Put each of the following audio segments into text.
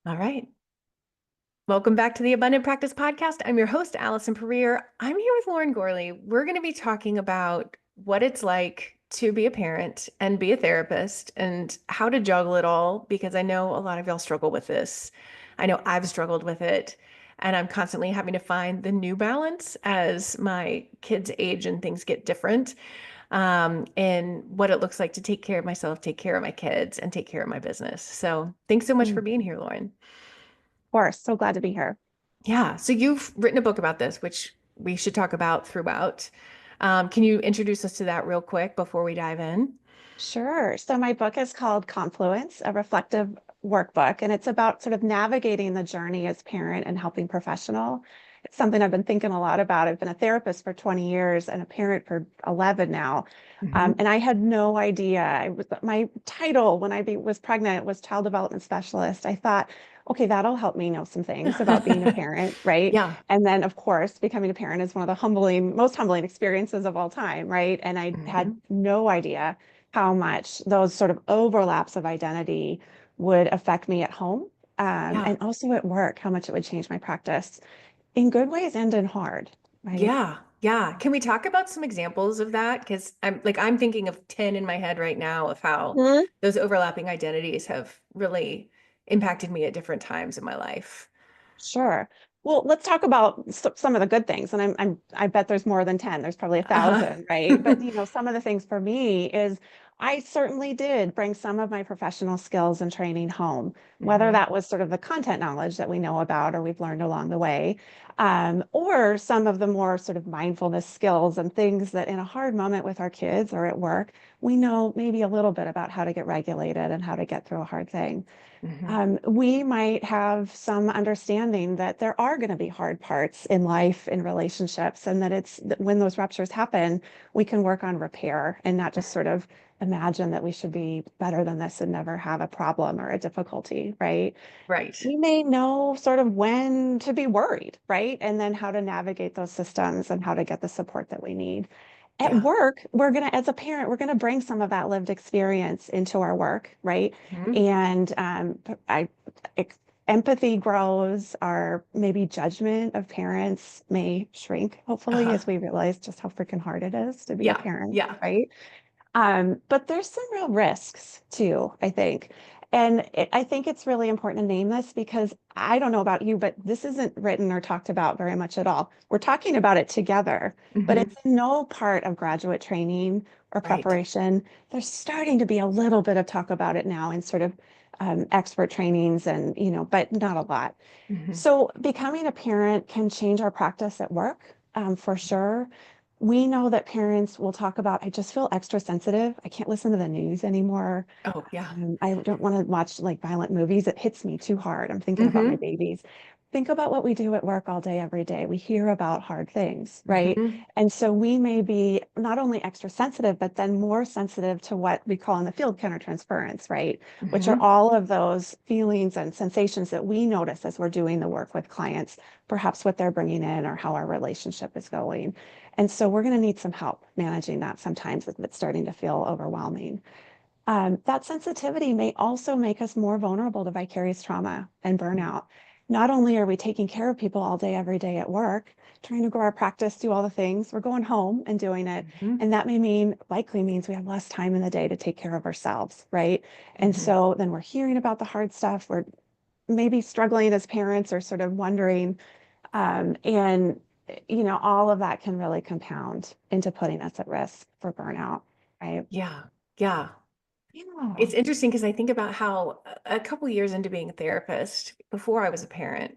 All right. Welcome back to the Abundant Practice Podcast. I'm your host, Allison Pereira. I'm here with Lauren Gourley. We're going to be talking about what it's like to be a parent and be a therapist and how to juggle it all, because I know a lot of y'all struggle with this. I know I've struggled with it, and I'm constantly having to find the new balance as my kids age and things get different, and what it looks like to take care of myself, take care of my kids, and take care of my business. So thanks so much Mm, for Of being here, Lauren. course, so glad to be here. Yeah, so you've written a book about this, which we should talk about throughout. Can you introduce us to that real quick before we dive in? Sure. So my book is called Confluence, a reflective workbook, and it's about sort of navigating the journey as parent and helping professional. It's something I've been thinking a lot about. I've been a therapist for 20 years and a parent for 11 now. Hmm. And I had no idea. My title when was pregnant was child development specialist. I thought, okay, that'll help me know some things about being a parent, right? Yeah. And then, of course, becoming a parent is one of the most humbling experiences of all time, right? And I had Hmm. no idea how much those sort of overlaps of identity would affect me at home, Yeah. and also at work, how much it would change my practice in good ways and in hard, right? Yeah. Yeah. Can we talk about some examples of that? Because I'm thinking of 10 in my head right now of how Mhm. those overlapping identities have really impacted me at different times in my life. Sure. Well, let's talk about some of the good things. And I bet there's more than 10. There's probably a Uh-huh. thousand, right? But some of the things for me is I certainly did bring some of my professional skills and training home, whether Hmm. that was sort of the content knowledge that we know about or we've learned along the way, or some of the more sort of mindfulness skills and things that in a hard moment with our kids or at work, we know maybe a little bit about how to get regulated and how to get through a hard thing. Hmm. We might have some understanding that there are going to be hard parts in life, in relationships, and that that when those ruptures happen, we can work on repair and not just sort of imagine that we should be better than this and never have a problem or a difficulty, right? Right. We may know sort of when to be worried, right? And then how to navigate those systems and how to get the support that we need. At Yeah. work, as a parent, we're going to bring some of that lived experience into our work, right? Hmm. And I, ex- empathy grows, our maybe judgment of parents may shrink, hopefully, Uh-huh. as we realize just how freaking hard it is to be a Yeah. parent, Yeah. right? But there's some real risks too, I think. And I think it's really important to name this because I don't know about you, but this isn't written or talked about very much at all. We're talking about it together, but Hmm. it's in no part of graduate training or Right. preparation. There's starting to be a little bit of talk about it now in sort of expert trainings and, but not a lot. Hmm. So becoming a parent can change our practice at work, for sure. We know that parents will talk about, I just feel extra sensitive. I can't listen to the news anymore. Oh, yeah. I don't want to watch like violent movies. It hits me too hard. I'm thinking about my Hmm. babies. Think about what we do at work all day, every day. We hear about hard things, right? Hmm. And so we may be not only extra sensitive, but then more sensitive to what we call in the field countertransference, right? Which are Hmm. all of those feelings and sensations that we notice as we're doing the work with clients, perhaps what they're bringing in or how our relationship is going. And so we're going to need some help managing that sometimes if it's starting to feel overwhelming. That sensitivity may also make us more vulnerable to vicarious trauma and burnout. Not only are we taking care of people all day, every day at work, trying to grow our practice, do all the things, we're going home and doing it. Hmm. And that likely means we have less time in the day to take care of ourselves, right? And Hmm. so then we're hearing about the hard stuff. We're maybe struggling as parents or sort of wondering. And, all of that can really compound into putting us at risk for burnout, right? Yeah. Yeah. Yeah. It's interesting because I think about how a couple years into being a therapist, before I was a parent,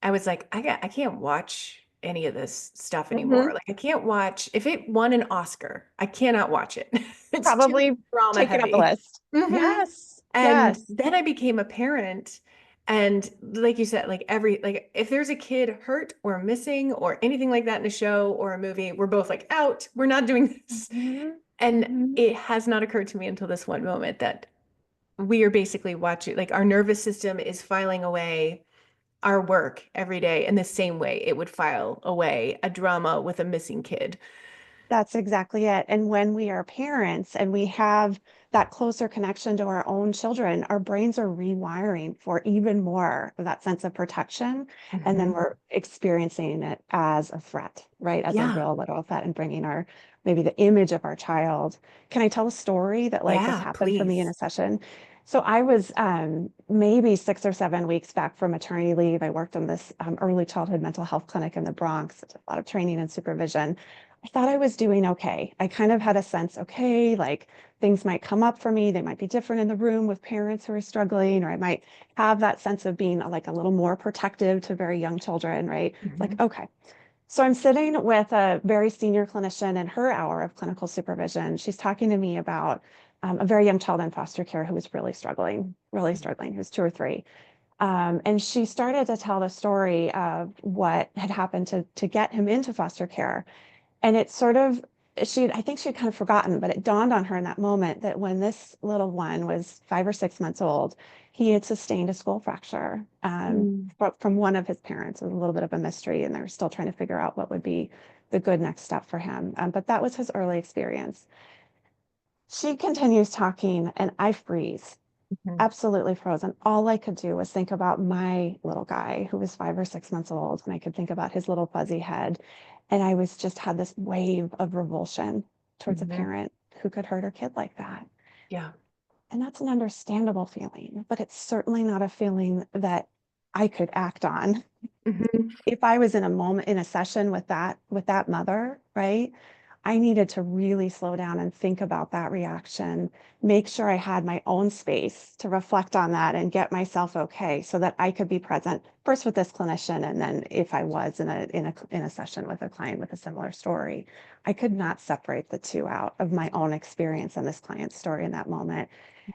I was like, I can't watch any of this stuff anymore. Mhm. Like I can't watch if it won an Oscar, I cannot watch it. It's too Probably drama take it off the heavy. list. Hmm. Yes. And Yes. then I became a parent. And like you said, like if there's a kid hurt or missing or anything like that in a show or a movie, we're both like out. We're not doing this. Mhm. And Mhm. it has not occurred to me until this one moment that we are basically watching, like our nervous system is filing away our work every day in the same way it would file away a drama with a missing kid. That's exactly it. And when we are parents and we have that closer connection to our own children, our brains are rewiring for even more of that sense of protection. And then Hmm. we're experiencing it as a threat, right? As a Yeah. real literal threat and bringing our, maybe the image of our child. Can I tell a story that like this Yeah, happened for me in please. a session? So I was maybe 6 or 7 weeks back from maternity leave. I worked in this early childhood mental health clinic in the Bronx, did a lot of training and supervision. I thought I was doing okay. I kind of had a sense, okay, like things might come up for me. They might be different in the room with parents who are struggling, or I might have that sense of being like a little more protective to very young children, right? Like, Hmm. okay. So I'm sitting with a very senior clinician in her hour of clinical supervision. She's talking to me about a very young child in foster care who was really struggling, who's 2 or 3. And she started to tell the story of what had happened to get him into foster care. And it sort of, I think she'd kind of forgotten, but it dawned on her in that moment that when this little one was 5 or 6 months old, he had sustained a skull fracture Mm. from one of his parents. It was a little bit of a mystery, and they were still trying to figure out what would be the good next step for him. But that was his early experience. She continues talking, and I freeze, Hmm. absolutely frozen. All I could do was think about my little guy who was 5 or 6 months old, and I could think about his little fuzzy head. And I was just had this wave of revulsion towards a Hmm. parent who could hurt her kid like that. Yeah. And that's an understandable feeling, but it's certainly not a feeling that I could act on. Hmm. If I was in a moment in a session with that mother, right? I needed to really slow down and think about that reaction, make sure I had my own space to reflect on that and get myself okay so that I could be present first with this clinician, and then if I was in a session with a client with a similar story, I could not separate the two out of my own experience and this client's story in that moment.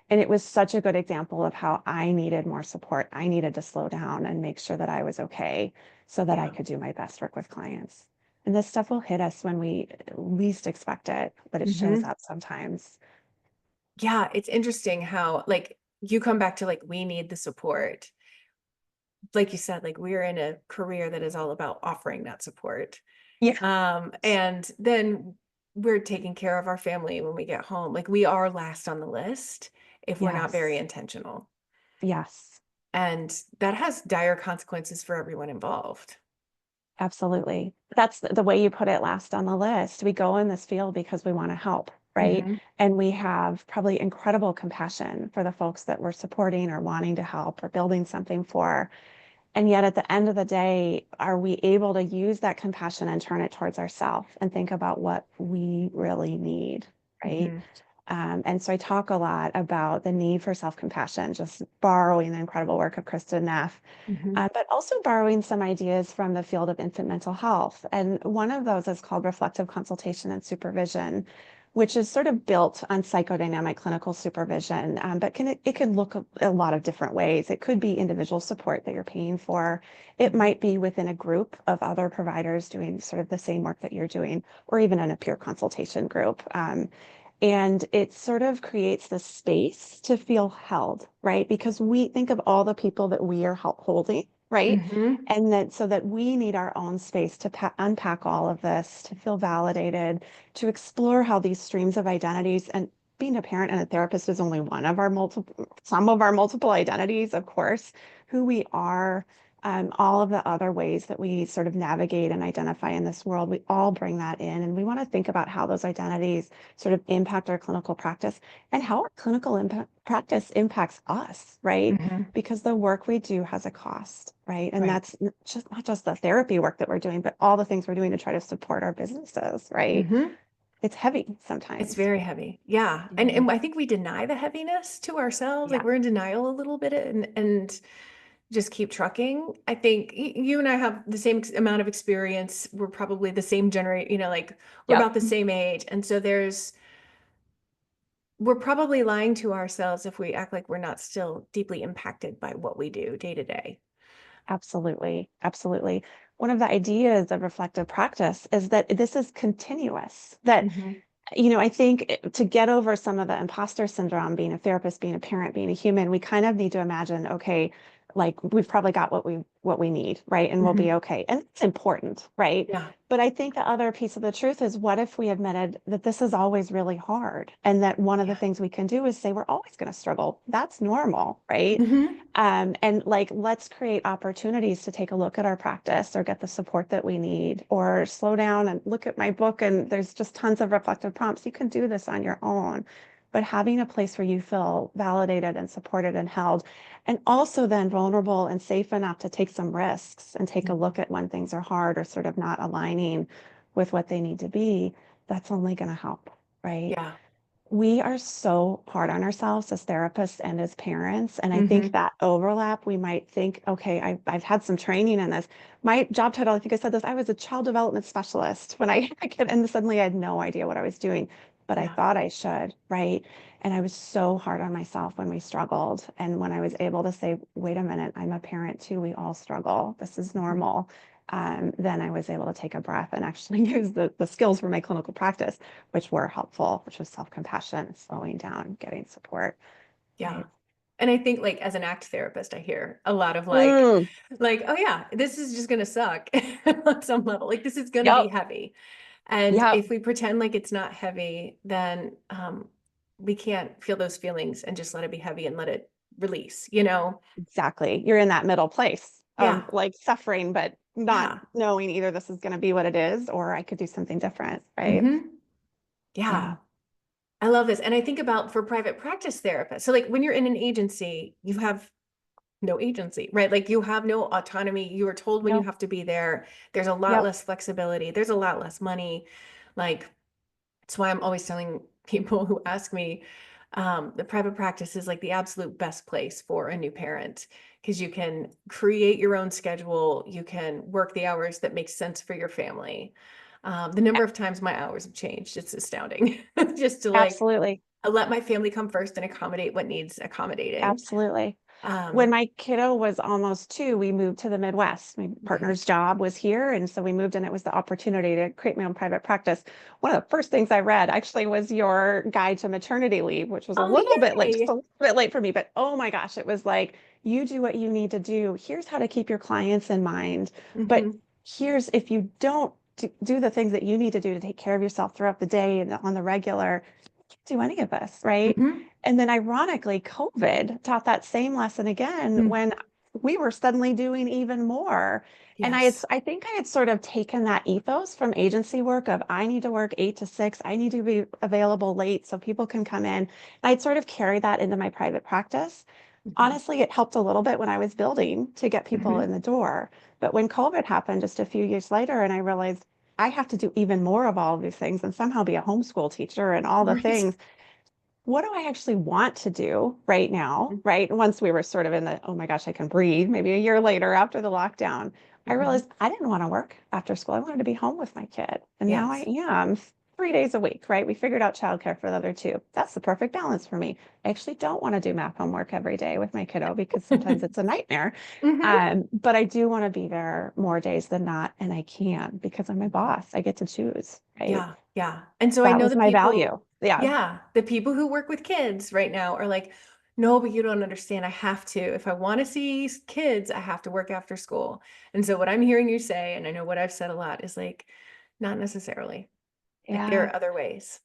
And it was such a good example of how I needed more support. I needed to slow down and make sure that I was okay so that I Yeah. could do my best work with clients. And this stuff will hit us when we least expect it, but it shows Hmm. up sometimes. Yeah, it's interesting how like you come back to like we need the support. Like you said, like we're in a career that is all about offering that support. Yeah. And then we're taking care of our family when we get home. Like we are last on the list if we're not very Yes. intentional. Yes. And that has dire consequences for everyone involved. Absolutely. That's the way you put it last on the list. We go in this field because we want to help, right? Hmm. And we have probably incredible compassion for the folks that we're supporting or wanting to help or building something for. And yet at the end of the day, are we able to use that compassion and turn it towards ourselves and think about what we really need, right? Hmm. And so I talk a lot about the need for self-compassion, just borrowing the incredible work of Kristen Neff, Hmm. but also borrowing some ideas from the field of infant mental health. And one of those is called reflective consultation and supervision, which is sort of built on psychodynamic clinical supervision, but it can look a lot of different ways. It could be individual support that you're paying for. It Hmm. might be within a group of other providers doing sort of the same work that you're doing, or even in a peer consultation group. And it sort of creates the space to feel held, right? Because we think of all the people that we are holding, right? Hmm. And that so that we need our own space to unpack all of this, to feel validated, to explore how these streams of identities, and being a parent and a therapist is only one of our some of our multiple identities, of course, who we are, all of the other ways that we sort of navigate and identify in this world, we all bring that in. And we want to think about how those identities sort of impact our clinical practice and how our clinical practice impacts us, right? Hmm. Because the work we do has a cost, right? And Right. that's just not just the therapy work that we're doing, but all the things we're doing to try to support our businesses, right? Hmm. It's heavy It's sometimes. very heavy. Yeah. And Mhm. I think we deny the heaviness to ourselves. Like Yeah. we're in denial a little bit and just keep trucking. I think you and I have the same amount of experience. We're probably the same generation, like we're Yep. about the same age. And so we're probably lying to ourselves if we act like we're not still deeply impacted by what we do day to day. Absolutely. Absolutely. One of the ideas of reflective practice is that this is continuous, that Hmm. I think to get over some of the imposter syndrome, being a therapist, being a parent, being a human, we kind of need to imagine, okay, like we've probably got what we need, right? And we'll be Hmm. okay. And it's important, right? Yeah. But I think the other piece of the truth is what if we admitted that this is always really hard and that one of the Yeah. things we can do is say we're always going to struggle. That's normal, right? Hmm. And like, let's create opportunities to take a look at our practice or get the support that we need, or slow down and look at my book. And there's just tons of reflective prompts. You can do this on your own. But having a place where you feel validated and supported and held, and also then vulnerable and safe enough to take some risks and take a look at when things are hard or sort of not aligning with what they need to be, that's only going to help, right? Yeah. We are so hard on ourselves as therapists and as parents. And I think Hmm. that overlap, we might think, okay, I've had some training in this. My job title, I think I said this, I was a child development specialist when I could, and suddenly I had no idea what I was doing, but I Yeah. thought I should, right? And I was so hard on myself when we struggled. And when I was able to say, wait a minute, I'm a parent too, we all struggle. This is Mhm. normal. Then I was able to take a breath and actually use the skills for my clinical practice, which were helpful, which was self-compassion, slowing down, getting support, Yeah. right? And I think like as an ACT therapist, I hear a lot of Mm, oh yeah, this is just gonna suck on some level. Like this is gonna be yep, heavy. And yep, if we pretend like it's not heavy, then we can't feel those feelings and just let it be heavy and let it release, you know? exactly. You're in that middle place of Yeah. like suffering, but not Yeah. knowing either this is going to be what it is or I could do something different, right? Hmm. Yeah. Yeah, I love this. And I think about for private practice therapists. So like when you're in an agency, you have no agency, right? Like you have no autonomy. You are told when you no, have to be there. There's a lot yep, less flexibility. There's a lot less money. Like that's why I'm always telling people who ask me, the private practice is like the absolute best place for a new parent because you can create your own schedule. You can work the hours that make sense for your family. The a- number of times my hours have changed, it's astounding. Just to like absolutely. let my family come first and accommodate what needs accommodating. Absolutely. When Um, my kiddo was almost 2, we moved to the Midwest. My mhm. partner's job was here, and so we moved, and it was the opportunity to create my own private practice. One of the first things I read actually was your guide to maternity leave, which was a Oh, little bit late, just a yay. little bit late for me, but oh my gosh, it was like, you do what you need to do. Here's how to keep your clients in mind. But Hmm. here's if you don't do the things that you need to do to take care of yourself throughout the day and on the regular, do any of this, right? Hmm. And then ironically, COVID taught that same lesson again Mm. when we were suddenly doing even more. And Yes. I think I had sort of taken that ethos from agency work of I need to work 8 to 6, I need to be available late so people can come in. And I'd sort of carry that into my private practice. Hmm. Honestly, it helped a little bit when I was building to get people in Hmm. the door. But when COVID happened just a few years later, and I realized I have to do even more of all of these things and somehow be a homeschool teacher and all the Right. things, what do I actually want to do right now? Right. Once we were sort of in the, oh my gosh, I can breathe, maybe a year later after the lockdown, I Hmm. realized I didn't want to work after school. I wanted to be home with my kid. And now I Yes. am 3 days a week, right? We figured out childcare for the other two. That's the perfect balance for me. I actually don't want to do math homework every day with my kiddo because sometimes it's a nightmare. Hmm. But I do want to be there more days than not. And I can because I'm my boss. I get to choose, right? Yeah, yeah. And so I That know was the my value. people, Yeah. yeah, the people who work with kids right now are like, no, but you don't understand. I have to. If I want to see kids, I have to work after school. And so what I'm hearing you say, and I know what I've said a lot, is like, not necessarily. Like there Yeah. are other ways.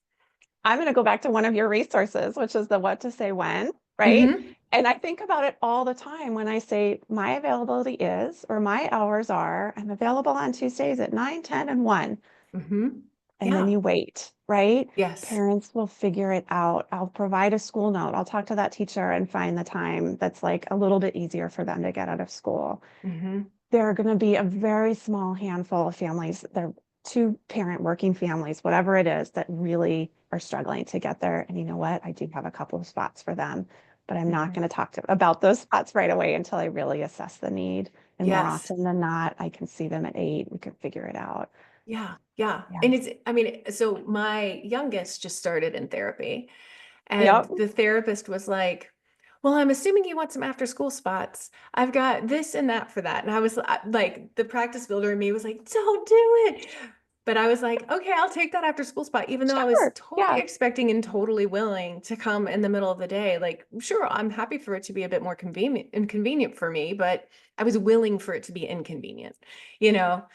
I'm going to go back to one of your resources, which is the what to say when, right? Hmm. And I think about it all the time when I say my availability is, or my hours are, I'm available on Tuesdays at 9, 10, and 1. Hmm. And then Yeah. you wait, right? Yes. Parents will figure it out. I'll provide a school note. I'll talk to that teacher and find the time that's like a little bit easier for them to get out of school. Hmm. There are going to be a very small handful of families, they're two-parent working families, whatever it is, that really are struggling to get there. And you know what? I do have a couple of spots for them, but I'm not Hmm. going to talk about those spots right away until I really assess the need. And more Yes. often than not, I can see them at 8. We can figure it out. Yeah. Yeah. Yeah. And it's, I mean, so my youngest just started in therapy. And Yep. the therapist was like, well, I'm assuming you want some after school spots. I've got this and that for that. And I was like, the practice builder in me was like, don't do it. But I was like, okay, I'll take that after school spot, even though I was Sure. totally Yeah. expecting and totally willing to come in the middle of the day. Like, sure, I'm happy for it to be a bit more inconvenient for me, but I was willing for it to be inconvenient, you know?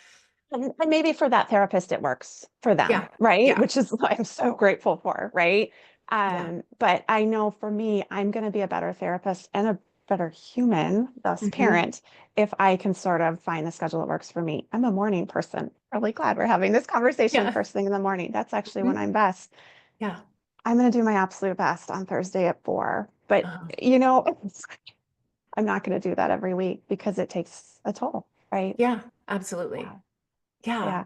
And maybe for that therapist, it works for them, Yeah. right? Yeah. Which is what I'm so grateful for, right? Yeah. But I know for me, I'm going to be a better therapist and a better human, thus Hmm. parent, if I can sort of find the schedule that works for me. I'm a morning person. Really glad we're having this conversation Yeah. first thing in the morning. That's actually when Mhm. I'm best. Yeah. I'm going to do my absolute best on Thursday at 4. But, Uh, you know, I'm not going to do that every week because it takes a toll, right? yeah, Yeah. absolutely. Yeah. Yeah.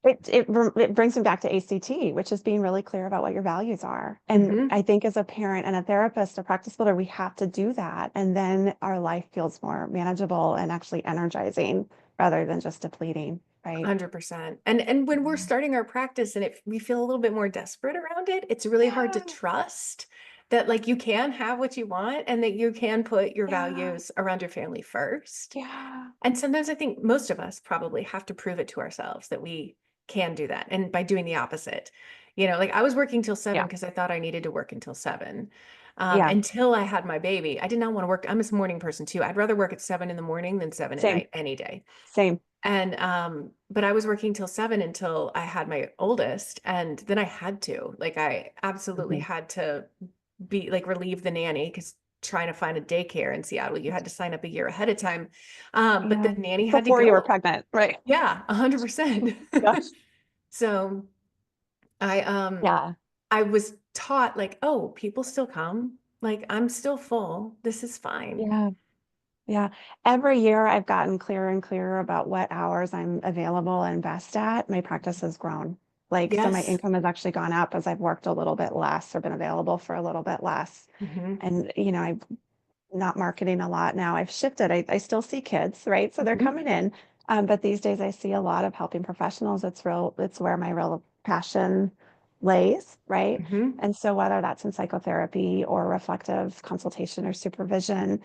It brings me back to ACT, which is being really clear about what your values are. And Hmm. I think as a parent and a therapist, a practice builder, we have to do that. And then our life feels more manageable and actually energizing rather than just depleting, right? 100%. And when we're Yeah. starting our practice and we feel a little bit more desperate around it, it's really hard to Yeah. trust that like you can have what you want and that you can put your Yeah. values around your family first. Yeah. And sometimes I think most of us probably have to prove it to ourselves that we can do that. And by doing the opposite, like I was working till seven Yeah. because I thought I needed to work until seven. Yeah. Until I had my baby, I did not want to work. I'm a morning person too. I'd rather work at 7 in the morning than 7 at night Same. any day. Same. And but I was working till seven until I had my oldest, and then I had to, like, I absolutely Mhm. had to be like relieve the nanny because trying to find a daycare in Seattle, you had to sign up a year ahead of time. But Yeah. the nanny had to Before you were go. pregnant, right? Yeah, 100%. Gosh. So I um Yeah. I was taught like, oh, people still come. Like I'm still full. This is fine. Yeah. Yeah. Every year I've gotten clearer and clearer about what hours I'm available and best at. My practice has grown. Like, so my Yes. income has actually gone up as I've worked a little bit less or been available for a little bit less. Hmm. And, I've not marketing a lot now. I've shifted. I still see kids, right? So they're Hmm. coming in. But these days I see a lot of helping professionals. It's where my real passion lays, right? Hmm. And so whether that's in psychotherapy or reflective consultation or supervision,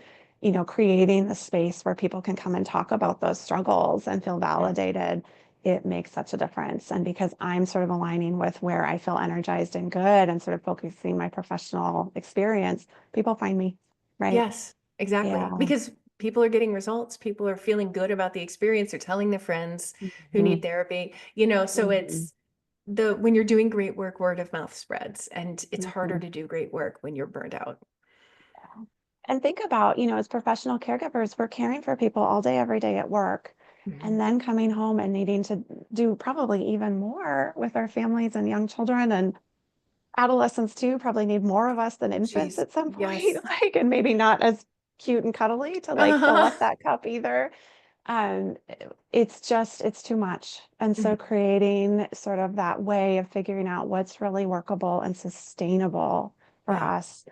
creating the space where people can come and talk about those struggles and feel validated, it makes such a difference. And because I'm sort of aligning with where I feel energized and good and sort of focusing my professional experience, people find me. Right. Yes, exactly. Yeah. Because people are getting results, people are feeling good about the experience, they're telling their friends who Mhm. need therapy, so Mhm. it's the when you're doing great work, word of mouth spreads, and it's harder Mhm. to do great work when you're burned out. And think about, as professional caregivers, we're caring for people all day, every day at work, and Mhm. then coming home and needing to do probably even more with our families and young children and adolescents too, probably need more of us than infants Jeez. at some point, Yes. like, and maybe not as cute and cuddly to like fill up that cup either. Um, it's too much. And so Mhm. creating sort of that way of figuring out what's really workable and sustainable for Yeah. us,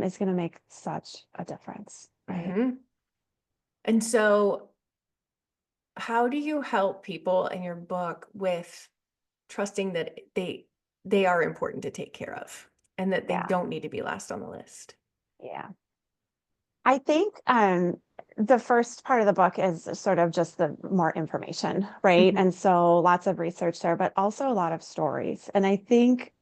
is going to make such a difference, right? Hmm. And so how do you help people in your book with trusting that they are important to take care of and that they Yeah, don't need to be last on the list? yeah. I think the first part of the book is sort of just the more information, right? Mhm. And so lots of research there, but also a lot of stories. And I think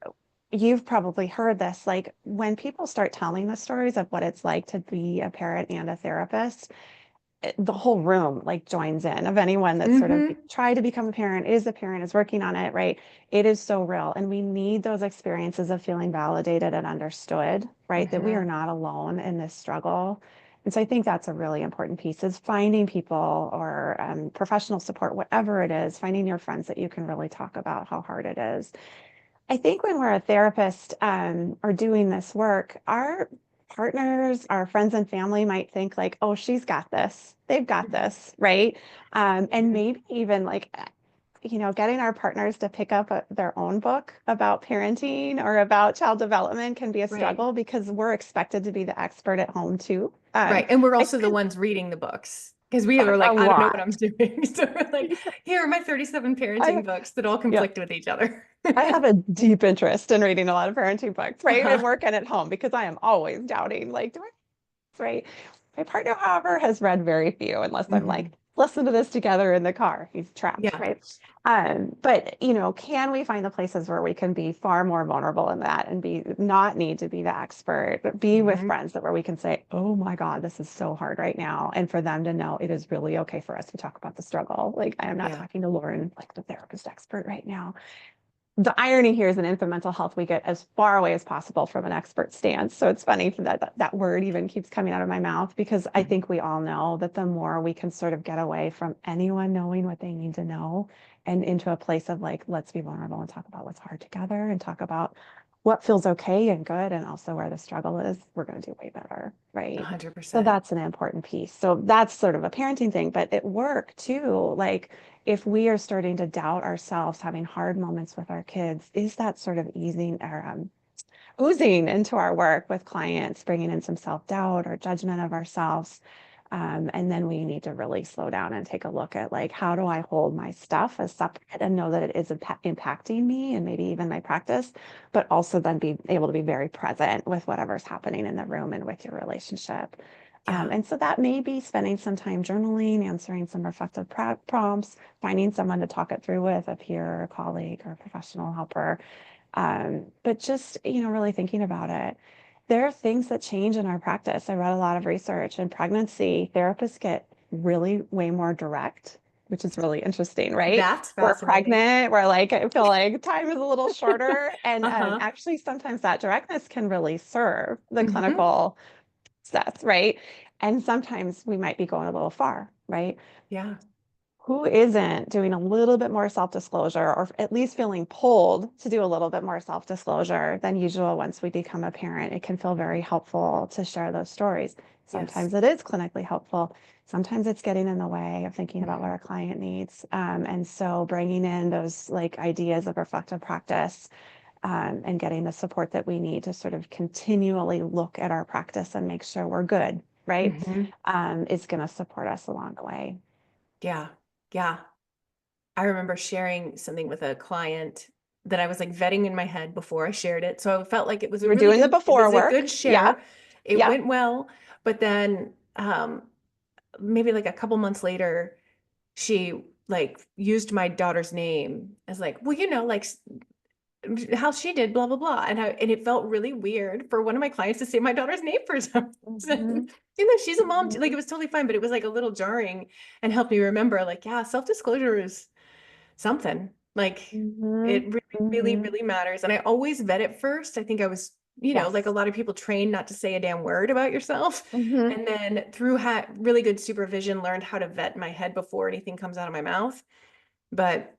you've probably heard this, like when people start telling the stories of what it's like to be a parent and a therapist, the whole room like joins in of anyone that's sort of Mhm. tried to become a parent, is a parent, is working on it, right? It is so real. And we need those experiences of feeling validated and understood, right? That we are Mhm. not alone in this struggle. And so I think that's a really important piece is finding people or professional support, whatever it is, finding your friends that you can really talk about how hard it is. I think when we're a therapist or doing this work, our partners, our friends and family might think like, oh, she's got this. They've got Mhm. this, right? And Mhm. maybe even like, getting our partners to pick up their own book about parenting or about child development can be a Right. struggle because we're expected to be the expert at home too. Right. And we're I also the spent ones reading the books because we are a like, I don't know what lot. I'm doing. So we're like, here are my 37 I, parenting books that all yeah. conflict with each other. I have a deep interest in reading a lot of parenting books, right? At Uh-huh. work and at home, because I am always doubting, like, do I, right? My partner, however, has read very few, unless I'm like, Mhm. listen to this together in the car. He's trapped, Yeah. right? But can we find the places where we can be far more vulnerable in that and be not need to be the expert, but be with Hmm. friends that where we can say, oh my God, this is so hard right now. And for them to know it is really okay for us to talk about the struggle. Like I am not Yeah. talking to Lauren, like the therapist expert right now. The irony here is in infant mental health, we get as far away as possible from an expert stance. So it's funny that word even keeps coming out of my mouth because I think we all know that the more we can sort of get away from anyone knowing what they need to know and into a place of like, let's be vulnerable and talk about what's hard together and talk about what feels okay and good and also where the struggle is, we're going to do way better, right? So 100%. that's an important piece. So that's sort of a parenting thing, but at work too, like if we are starting to doubt ourselves, having hard moments with our kids, is that sort of easing or oozing into our work with clients, bringing in some self-doubt or judgment of ourselves? And then we need to really slow down and take a look at like, how do I hold my stuff as separate and know that it is impacting me and maybe even my practice, but also then be able to be very present with whatever's happening in the room and with your relationship. Yeah. And so that may be spending some time journaling, answering some reflective prompts, finding someone to talk it through with, a peer, or a colleague, or a professional helper. But just, really thinking about it. There are things that change in our practice. I read a lot of research in pregnancy. Therapists get really way more direct, which is really interesting, right? That's We're fascinating. pregnant, we're like, I feel like time is a little shorter. And Uh-huh. actually, sometimes that directness can really serve the Hmm. clinical success, right? And sometimes we might be going a little far, right? Yeah. Who isn't doing a little bit more self-disclosure or at least feeling pulled to do a little bit more self-disclosure than usual once we become a parent? It can feel very helpful to share those stories. Yes. Sometimes it is clinically helpful. Sometimes it's getting in the way of thinking about what Hmm. our client needs. And so bringing in those like ideas of reflective practice and getting the support that we need to sort of continually look at our practice and make sure we're good, right? Hmm. Is going to support us along the way. Yeah. Yeah. I remember sharing something with a client that I was like vetting in my head before I shared it. So I felt like You were doing the it before was a work. good Yeah. share. It Yeah. went well, but then maybe like a couple months later, she like used my daughter's name as like, well, like how she did, blah, blah, blah. And it felt really weird for one of my clients to say my daughter's name for some reason. Mhm. Even though she's a mom, like it Mhm. was totally fine, but it was like a little jarring and helped me remember, like, yeah, self-disclosure is something. Like it Mhm. really, really, Mhm. really matters. And I always vet it first. I think I was, like a Yes. lot of people trained not to say a damn word about yourself. Mhm. And then through really good supervision, learned how to vet in my head before anything comes out of my mouth. But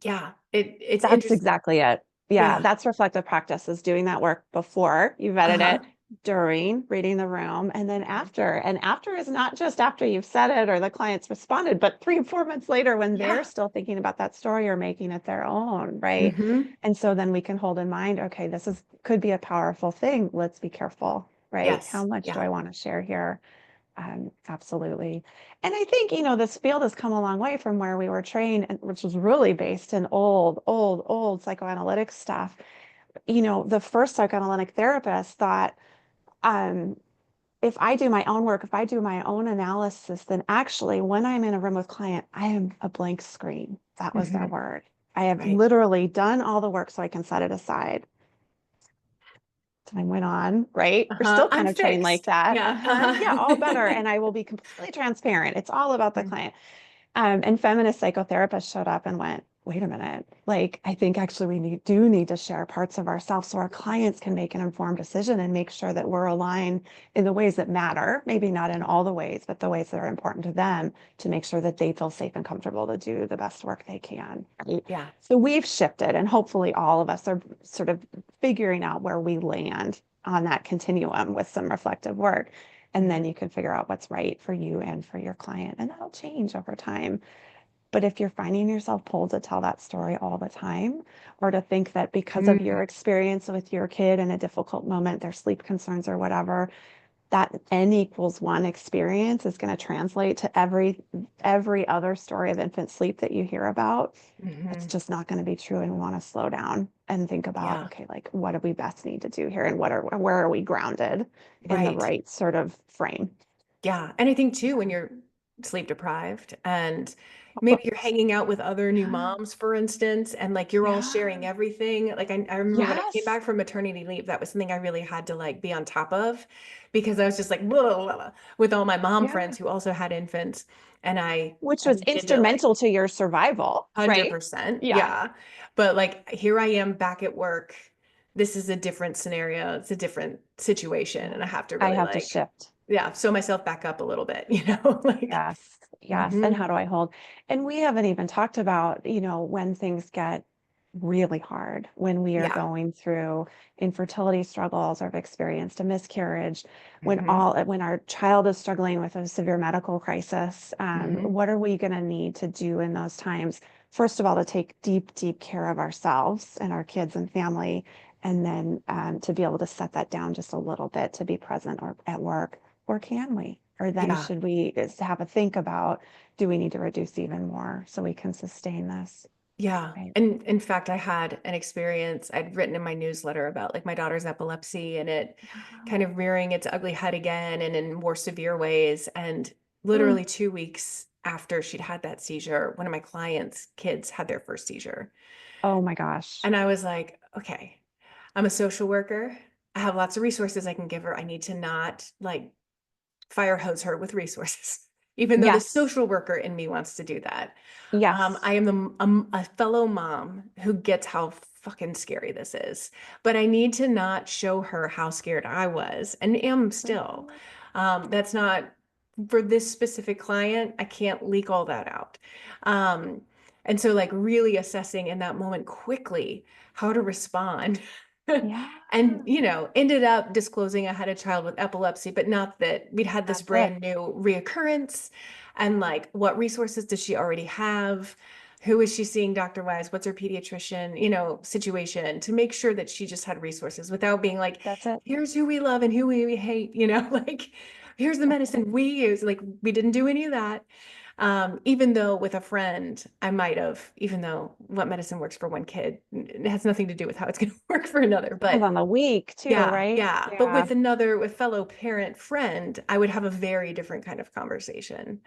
yeah, it's That's interesting. exactly it. Yeah, Yeah. that's reflective practice is doing that work before you vetted Uh-huh. it, during reading the room, and then after. And after is not just after you've said it or the client's responded, but 3 or 4 months later when they're Yeah. still thinking about that story or making it their own, right? Hmm. And so then we can hold in mind, okay, this is could be a powerful thing. Let's be careful, right? How Yes. much do Yeah. I want to share here? Absolutely. And I think, this field has come a long way from where we were trained, which was really based in old psychoanalytic stuff. The first psychoanalytic therapist thought, um, if I do my own work, if I do my own analysis, then actually when I'm in a room with client, I am a blank screen. That was their Hmm. word. I have Right. literally done all the work so I can set it aside. Time went on, right? We're Uh-huh. still kind I'm of trained like fixed. that. Yeah. Yeah, all better. Uh-huh. And I will be completely transparent. It's all about the Mm. client. And feminist psychotherapists showed up and went, wait a minute, like, I think actually do need to share parts of ourselves so our clients can make an informed decision and make sure that we're aligned in the ways that matter, maybe not in all the ways, but the ways that are important to them to make sure that they feel safe and comfortable to do the best work they can. Right? Yeah. So we've shifted, and hopefully all of us are sort of figuring out where we land on that continuum with some reflective work. And then Mhm. you can figure out what's right for you and for your client. And that'll change over time. But if you're finding yourself pulled to tell that story all the time, or to think that because of Mm. your experience with your kid in a difficult moment, their sleep concerns or whatever, that N=1 experience is going to translate to every other story of infant sleep that you hear about, it's Mhm. just not going to be true. And we want to slow down and think about, Yeah. okay, like what do we best need to do here, and where are we grounded in the Right. right sort of frame? Yeah. And I think too, Yeah. sleep deprived, and maybe you're Oops. hanging out with other new Yeah. moms, for instance, and like you're all Yeah. sharing everything. Like I remember when I came Yes. back from maternity leave, that was something I really had to like be on top of because I was just like blah, blah, blah, with all my mom Yeah. friends who also had infants, and Which I was needed to like instrumental to your survival, right? 100%, Yeah. yeah. But like here I am back at work. This is a different scenario. It's a different situation, Yeah. and I have to I really have to like, shift. yeah, sew myself back up a little bit, you know, like, Yes, yes. And hmm how do I hold? And we haven't even talked about, when things get really hard, when we are yeah. going through infertility struggles or have experienced a miscarriage, hmm when our child is struggling with a severe medical crisis, hmm what are we going to need to do in those times? First of all, to take deep, deep care of ourselves and our kids and family, and then to be able to set that down just a little bit to be present or at work. Or can we? Or then Yeah. should we have a think about, do we need to reduce even more so we can sustain this? Yeah. Right. And in fact, I had an experience I'd written in my newsletter about like my daughter's epilepsy and it Yeah. kind of rearing its ugly head again and in more severe ways. And Mm. literally 2 weeks after she'd had that seizure, one of my clients' kids had their first seizure. Oh my gosh. And I was like, okay, I'm a social worker. I have lots of resources I can give her. I need to not like fire hose her with resources, even though the Yes. social worker in me wants to do that. Yes. I am a fellow mom who gets how fucking scary this is, but I need to not show her how scared I was and am still. Mhm. That's not for this specific client. I can't leak all that out. Um, and so, like, really assessing in that moment quickly how to respond. Yeah. And, ended up disclosing I had a child with epilepsy, but not that we'd had this That's it. brand new reoccurrence. And like, what resources does she already have? Who is she seeing doctor wise? What's her pediatrician, situation to make sure that she just had resources without being like, That's it. here's who we love and who we hate, like, here's the That's it. medicine we use. Like, we didn't do any of that. Even though with a friend, I might have, even though what medicine works for one kid, it has nothing to do with how it's going to work for another. Depends But on the week too, yeah, right? yeah. But Yeah. with fellow parent friend, I would have a very different kind of conversation.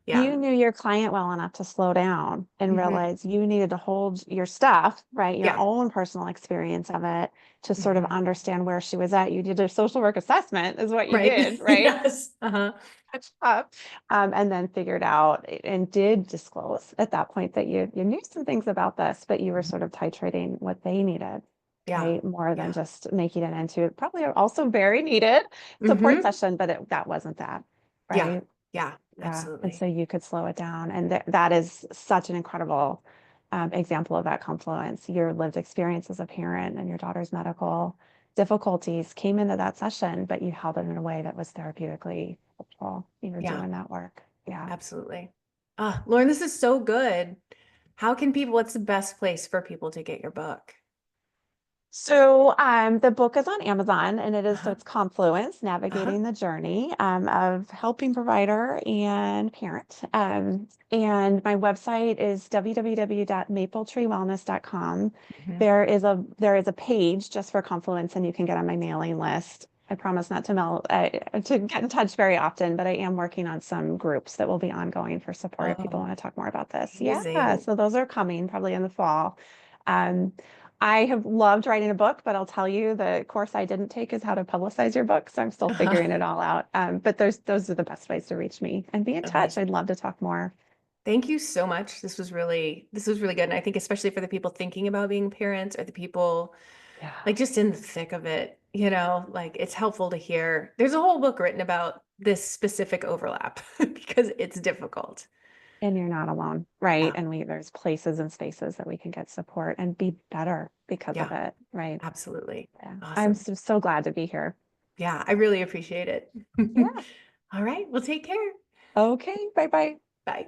Yeah. You knew your client well enough to slow down and hmm realize you needed to hold your stuff, right? Your Yeah. own personal experience of it to sort of hmm understand where she was at. You did a social work assessment, is what you Right. did, right? Yes. Uh-huh. Catch up, and then figured out and did disclose at that point that you knew some things about this, but you were Mhm. sort of titrating what they needed, Yeah. right? More than Yeah. just making it into probably also very needed support hmm session, but that wasn't that, Yeah. right? Yeah. Yeah, and so Absolutely. you could slow it down, and that is such an incredible example of that confluence. Your lived experience as a parent and your daughter's medical difficulties came into that session, but you held it in a way that was therapeutically helpful. You were Yeah. doing that work. Yeah. Absolutely. Lauren, this is so good. What's the best place for people to get your book? So the book is on Amazon and Uh-huh. it's Confluence, Uh-huh. Navigating the Journey of Helping Provider and Parent. And my website is www.mapletreewellness.com. hmm There is a page just for Confluence and you can get on my mailing list. I promise not to get in touch very often, but I am working on some groups that will be ongoing for support if people Oh, want to talk more about this. Yeah, amazing. so those are coming probably in the fall. Um, I have loved writing a book, but I'll tell you the course I didn't take is how to publicize your book. So I'm still Uh-huh. figuring it all out. But those are the best ways to reach me and be in touch. I'd Amazing. love to talk more. Thank you so much. This was really good. And I think especially for the people thinking about being parents or the people Yeah. like just in the thick of it, like it's helpful to hear. There's a whole book written about this specific overlap because it's difficult. And you're not alone, right? Yeah. And there's places and spaces that we can get support and be better because of Yeah, it, right? absolutely. Yeah. I'm Awesome. so glad to be here. Yeah, I really appreciate it. Yeah. All right. Well, take care. Okay. Bye bye. Bye.